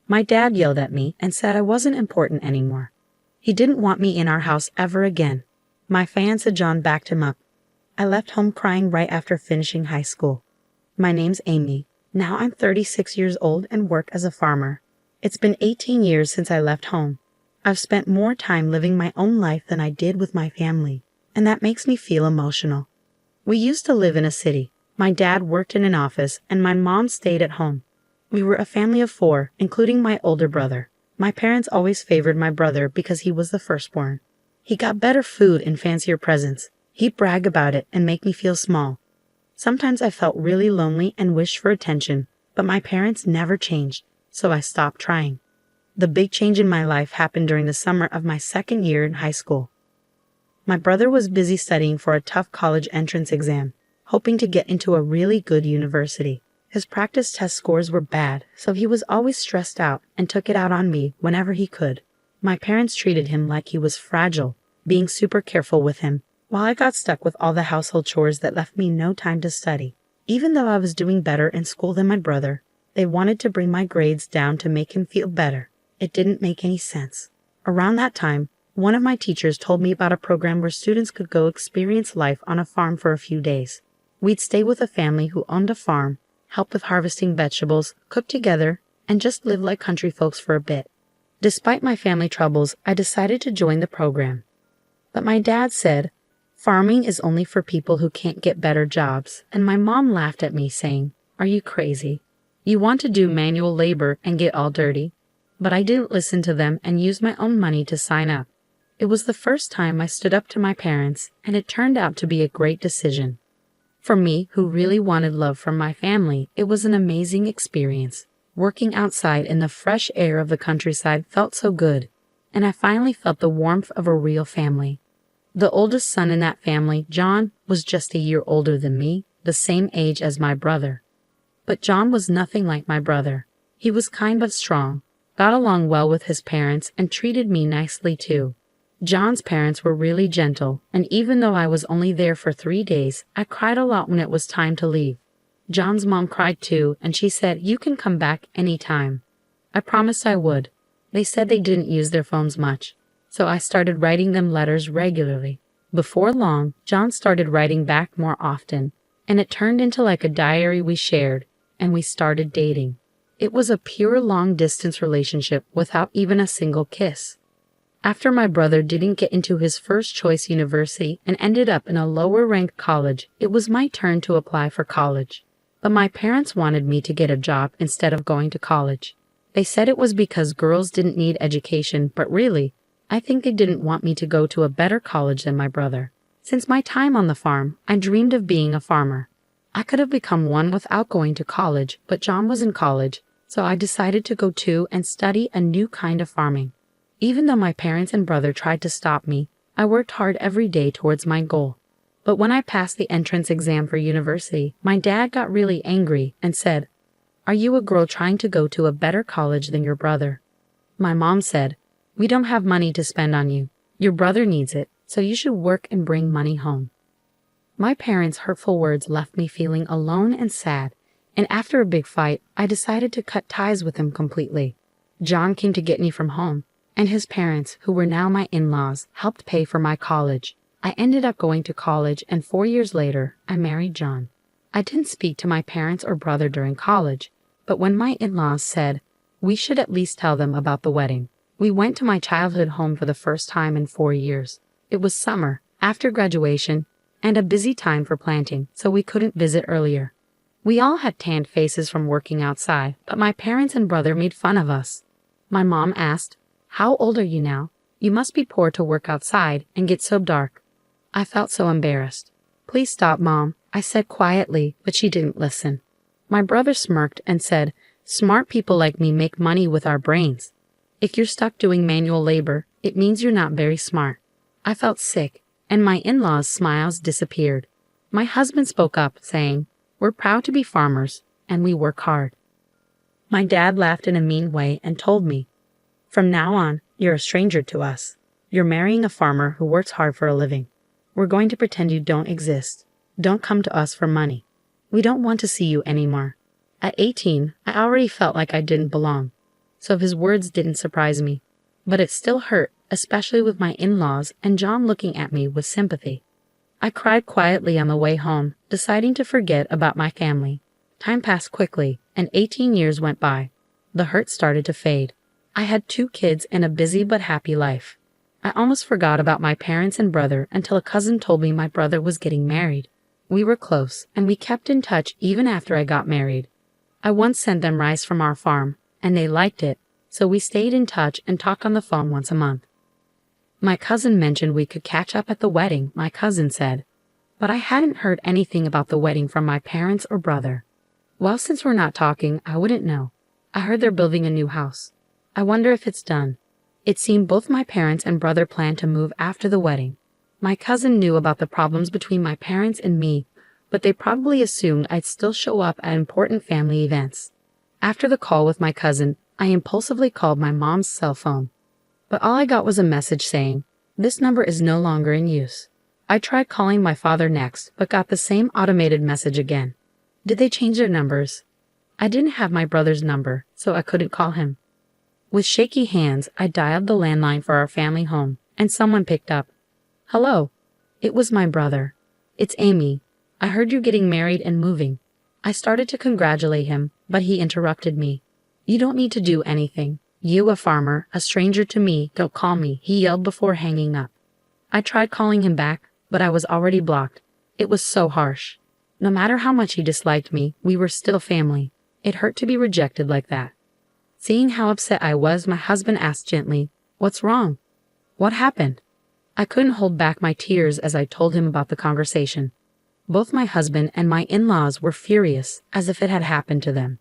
My dad yelled at me and said I wasn't important anymore. He didn't want me in our house ever again. My fiancé John backed him up. I left home crying right after finishing high school. My name's Amy. Now I'm 36 years old and work as a farmer. It's been 18 years since I left home. I've spent more time living my own life than I did with my family, and that makes me feel emotional. We used to live in a city. My dad worked in an office and my mom stayed at home. We were a family of 4, including my older brother. My parents always favored my brother because he was the firstborn. He got better food and fancier presents. He'd brag about it and make me feel small. Sometimes I felt really lonely and wished for attention, but my parents never changed, so I stopped trying. The big change in my life happened during the summer of my second year in high school. My brother was busy studying for a tough college entrance exam, hoping to get into a really good university. His practice test scores were bad, so he was always stressed out and took it out on me whenever he could. My parents treated him like he was fragile, being super careful with him, while I got stuck with all the household chores that left me no time to study. Even though I was doing better in school than my brother, they wanted to bring my grades down to make him feel better. It didn't make any sense. Around that time, one of my teachers told me about a program where students could go experience life on a farm for a few days. We'd stay with a family who owned a farm, help with harvesting vegetables, cook together, and just live like country folks for a bit. Despite my family troubles, I decided to join the program. But my dad said, farming is only for people who can't get better jobs, and my mom laughed at me saying, "Are you crazy? You want to do manual labor and get all dirty?" But I didn't listen to them and used my own money to sign up. It was the first time I stood up to my parents, and it turned out to be a great decision. For me, who really wanted love from my family, it was an amazing experience. Working outside in the fresh air of the countryside felt so good, and I finally felt the warmth of a real family. The oldest son in that family, John, was just a year older than me, the same age as my brother. But John was nothing like my brother. He was kind but strong, got along well with his parents, and treated me nicely too. John's parents were really gentle, and even though I was only there for 3 days, I cried a lot when it was time to leave. John's mom cried too, and she said, "You can come back anytime." I promised I would. They said they didn't use their phones much, so I started writing them letters regularly. Before long, John started writing back more often, and it turned into like a diary we shared, and we started dating. It was a pure long-distance relationship without even a single kiss. After my brother didn't get into his first-choice university and ended up in a lower-ranked college, it was my turn to apply for college. But my parents wanted me to get a job instead of going to college. They said it was because girls didn't need education, but really, I think they didn't want me to go to a better college than my brother. Since my time on the farm, I dreamed of being a farmer. I could have become one without going to college, but John was in college, so I decided to go too and study a new kind of farming. Even though my parents and brother tried to stop me, I worked hard every day towards my goal. But when I passed the entrance exam for university, my dad got really angry and said, "Are you a girl trying to go to a better college than your brother?" My mom said, "We don't have money to spend on you. Your brother needs it, so you should work and bring money home." My parents' hurtful words left me feeling alone and sad, and after a big fight, I decided to cut ties with him completely. John came to get me from home, and his parents, who were now my in-laws, helped pay for my college. I ended up going to college, and 4 years later, I married John. I didn't speak to my parents or brother during college, but when my in-laws said, "We should at least tell them about the wedding," we went to my childhood home for the first time in 4 years. It was summer, after graduation, and a busy time for planting, so we couldn't visit earlier. We all had tanned faces from working outside, but my parents and brother made fun of us. My mom asked, "How old are you now? You must be poor to work outside and get so dark." I felt so embarrassed. "Please stop, Mom," I said quietly, but she didn't listen. My brother smirked and said, "Smart people like me make money with our brains. If you're stuck doing manual labor, it means you're not very smart." I felt sick, and my in-laws' smiles disappeared. My husband spoke up, saying, "We're proud to be farmers, and we work hard." My dad laughed in a mean way and told me, "From now on, you're a stranger to us. You're marrying a farmer who works hard for a living. We're going to pretend you don't exist. Don't come to us for money. We don't want to see you anymore." At 18, I already felt like I didn't belong. so his words didn't surprise me. But it still hurt, especially with my in-laws and John looking at me with sympathy. I cried quietly on the way home, deciding to forget about my family. Time passed quickly, and 18 years went by. The hurt started to fade. I had 2 kids and a busy but happy life. I almost forgot about my parents and brother until a cousin told me my brother was getting married. We were close, and we kept in touch even after I got married. I once sent them rice from our farm, and they liked it, so we stayed in touch and talked on the phone once a month. My cousin mentioned we could catch up at the wedding, my cousin said. But I hadn't heard anything about the wedding from my parents or brother. Well, since we're not talking, I wouldn't know. I heard they're building a new house. I wonder if it's done. It seemed both my parents and brother planned to move after the wedding. My cousin knew about the problems between my parents and me, but they probably assumed I'd still show up at important family events. After the call with my cousin, I impulsively called my mom's cell phone. But all I got was a message saying, "This number is no longer in use." I tried calling my father next, but got the same automated message again. Did they change their numbers? I didn't have my brother's number, so I couldn't call him. With shaky hands, I dialed the landline for our family home, and someone picked up. "Hello." It was my brother. "It's Amy. I heard you're getting married and moving." I started to congratulate him, but he interrupted me. "You don't need to do anything. You, a farmer, a stranger to me, don't call me," he yelled before hanging up. I tried calling him back, but I was already blocked. It was so harsh. No matter how much he disliked me, we were still family. It hurt to be rejected like that. Seeing how upset I was, my husband asked gently, "What's wrong? What happened?" I couldn't hold back my tears as I told him about the conversation. Both my husband and my in-laws were furious, as if it had happened to them.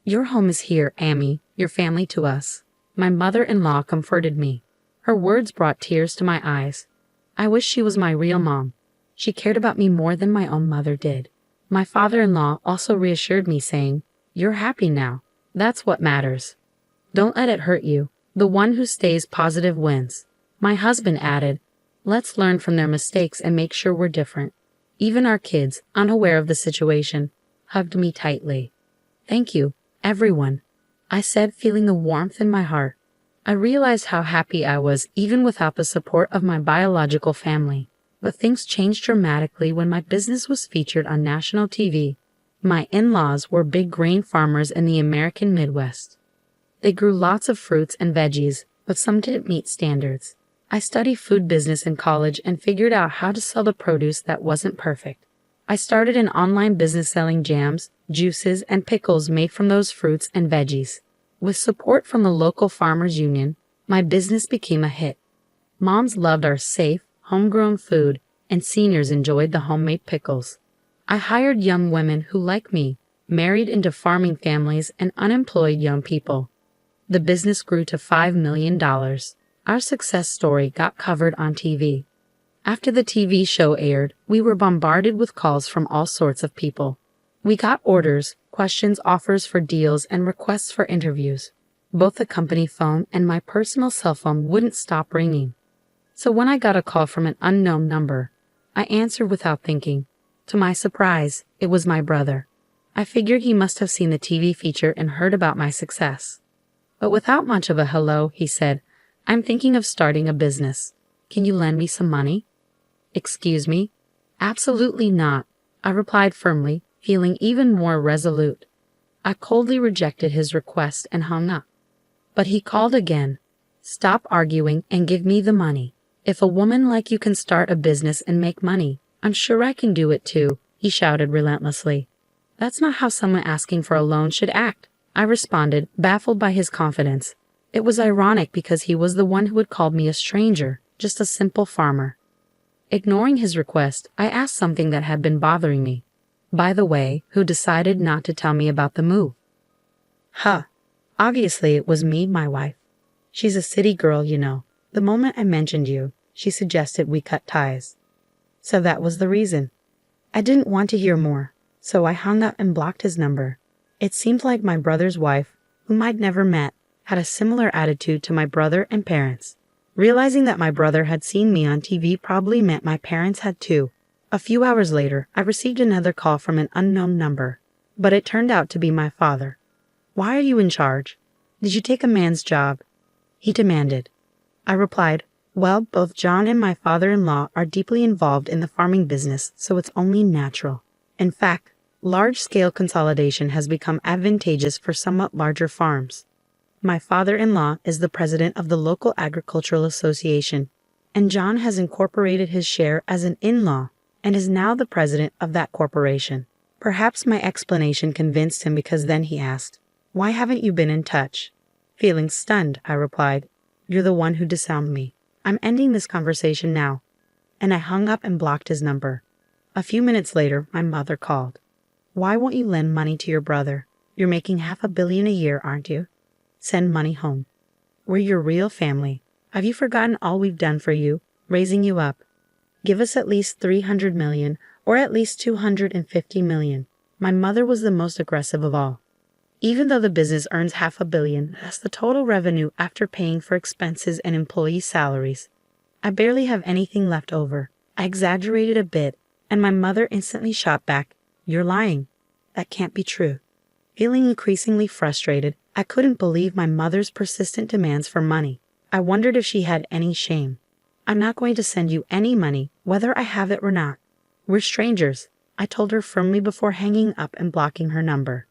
"Your home is here, Amy, your family to us." My mother-in-law comforted me. Her words brought tears to my eyes. I wish she was my real mom. She cared about me more than my own mother did. My father-in-law also reassured me, saying, "You're happy now. That's what matters. Don't let it hurt you. The one who stays positive wins." My husband added, "Let's learn from their mistakes and make sure we're different." Even our kids, unaware of the situation, hugged me tightly. "Thank you, everyone," I said, feeling the warmth in my heart. I realized how happy I was even without the support of my biological family. But things changed dramatically when my business was featured on national TV. My in-laws were big grain farmers in the American Midwest. They grew lots of fruits and veggies, but some didn't meet standards. I studied food business in college and figured out how to sell the produce that wasn't perfect. I started an online business selling jams, juices, and pickles made from those fruits and veggies. With support from the local farmers union, my business became a hit. Moms loved our safe, homegrown food, and seniors enjoyed the homemade pickles. I hired young women who, like me, married into farming families and unemployed young people. The business grew to $5 million. Our success story got covered on TV. After the TV show aired, we were bombarded with calls from all sorts of people. We got orders, questions, offers for deals, and requests for interviews. Both the company phone and my personal cell phone wouldn't stop ringing. So when I got a call from an unknown number, I answered without thinking. To my surprise, it was my brother. I figured he must have seen the TV feature and heard about my success. But without much of a hello, he said, "I'm thinking of starting a business. Can you lend me some money?" "Excuse me?" "Absolutely not," I replied firmly, feeling even more resolute. I coldly rejected his request and hung up. But he called again. "Stop arguing and give me the money. If a woman like you can start a business and make money, I'm sure I can do it too," he shouted relentlessly. "That's not how someone asking for a loan should act," I responded, baffled by his confidence. It was ironic because he was the one who had called me a stranger, just a simple farmer. Ignoring his request, I asked something that had been bothering me. "By the way, who decided not to tell me about the move?" Obviously it was me, my wife. She's a city girl, you know. The moment I mentioned you, she suggested we cut ties. So that was the reason. I didn't want to hear more, so I hung up and blocked his number. It seemed like my brother's wife, whom I'd never met, had a similar attitude to my brother and parents. Realizing that my brother had seen me on TV probably meant my parents had too. A few hours later, I received another call from an unknown number, but it turned out to be my father. "Why are you in charge? Did you take a man's job?" he demanded. I replied, "Well, both John and my father-in-law are deeply involved in the farming business, so it's only natural. In fact, large-scale consolidation has become advantageous for somewhat larger farms. My father-in-law is the president of the local agricultural association, and John has incorporated his share as an in-law and is now the president of that corporation." Perhaps my explanation convinced him, because then he asked, "Why haven't you been in touch?" Feeling stunned, I replied, "You're the one who disarmed me. I'm ending this conversation now." And I hung up and blocked his number. A few minutes later, my mother called. "Why won't you lend money to your brother? You're making $500 million a year, aren't you? Send money home. We're your real family. Have you forgotten all we've done for you, raising you up? Give us at least $300 million, or at least $250 million. My mother was the most aggressive of all. "Even though the business earns $500 million, that's the total revenue after paying for expenses and employee salaries. I barely have anything left over." I exaggerated a bit, and my mother instantly shot back, "You're lying. That can't be true." Feeling increasingly frustrated, I couldn't believe my mother's persistent demands for money. I wondered if she had any shame. "I'm not going to send you any money, whether I have it or not. We're strangers," I told her firmly before hanging up and blocking her number.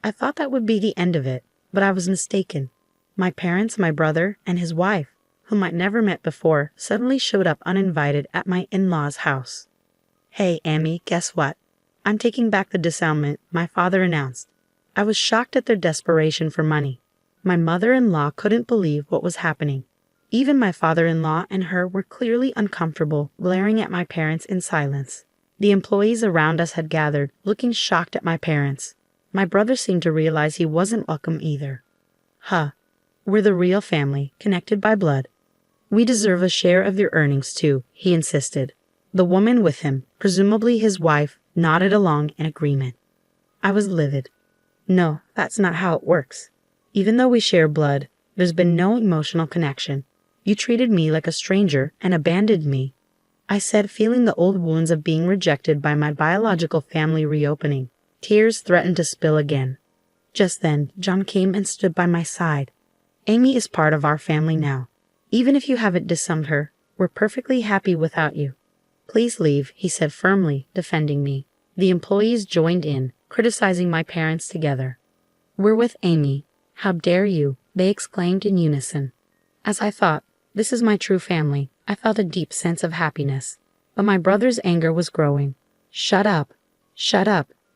I thought that would be the end of it, but I was mistaken. My parents, my brother, and his wife, whom I'd never met before, suddenly showed up uninvited at my in-laws' house. "Hey, Amy, guess what? I'm taking back the disarmament," my father announced. I was shocked at their desperation for money. My mother-in-law couldn't believe what was happening. Even my father-in-law and her were clearly uncomfortable, glaring at my parents in silence. The employees around us had gathered, looking shocked at my parents. My brother seemed to realize he wasn't welcome either. We're the real family, connected by blood. We deserve a share of your earnings too," he insisted. The woman with him, presumably his wife, nodded along in agreement. I was livid. "No, that's not how it works. Even though we share blood, there's been no emotional connection. You treated me like a stranger and abandoned me," I said, feeling the old wounds of being rejected by my biological family reopening. Tears threatened to spill again. Just then, John came and stood by my side. "Amy is part of our family now. Even if you haven't disowned her, we're perfectly happy without you. Please leave," he said firmly, defending me. The employees joined in, criticizing my parents together. "We're with Amy. How dare you?" they exclaimed in unison. As I thought, "This is my true family," I felt a deep sense of happiness. But my brother's anger was growing. Shut up,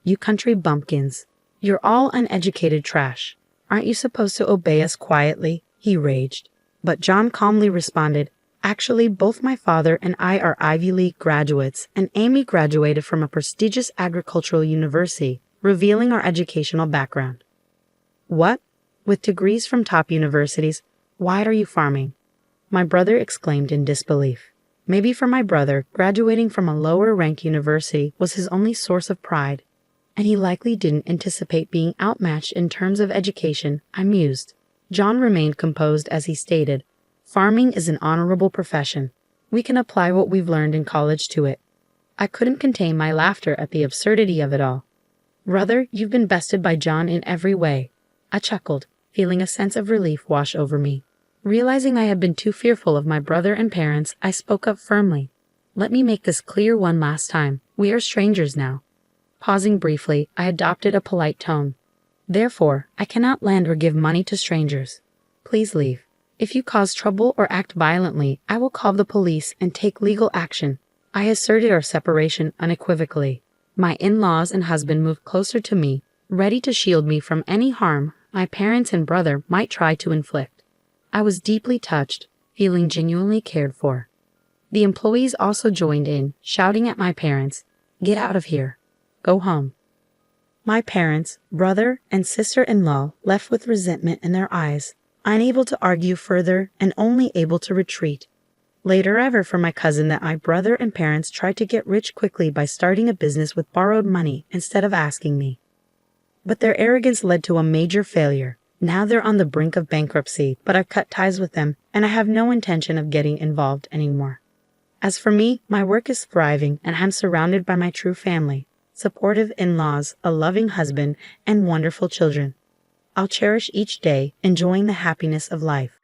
you country bumpkins. You're all uneducated trash. Aren't you supposed to obey us quietly?" he raged. But John calmly responded, "Actually, both my father and I are Ivy League graduates, and Amy graduated from a prestigious agricultural university, revealing our educational background." "What? With degrees from top universities, why are you farming?" my brother exclaimed in disbelief. Maybe for my brother, graduating from a lower-ranked university was his only source of pride, and he likely didn't anticipate being outmatched in terms of education, I mused. John remained composed as he stated, "Farming is an honorable profession. We can apply what we've learned in college to it." I couldn't contain my laughter at the absurdity of it all. "Brother, you've been bested by John in every way," I chuckled, feeling a sense of relief wash over me. Realizing I had been too fearful of my brother and parents, I spoke up firmly. "Let me make this clear one last time. We are strangers now." Pausing briefly, I adopted a polite tone. "Therefore, I cannot lend or give money to strangers. Please leave. If you cause trouble or act violently, I will call the police and take legal action." I asserted our separation unequivocally. My in-laws and husband moved closer to me, ready to shield me from any harm my parents and brother might try to inflict. I was deeply touched, feeling genuinely cared for. The employees also joined in, shouting at my parents, "Get out of here. Go home." My parents, brother, and sister-in-law left with resentment in their eyes, unable to argue further and only able to retreat. Later ever for my cousin that my brother and parents tried to get rich quickly by starting a business with borrowed money instead of asking me. But their arrogance led to a major failure. Now they're on the brink of bankruptcy, but I've cut ties with them, and I have no intention of getting involved anymore. As for me, my work is thriving, and I'm surrounded by my true family, supportive in-laws, a loving husband, and wonderful children. I'll cherish each day, enjoying the happiness of life.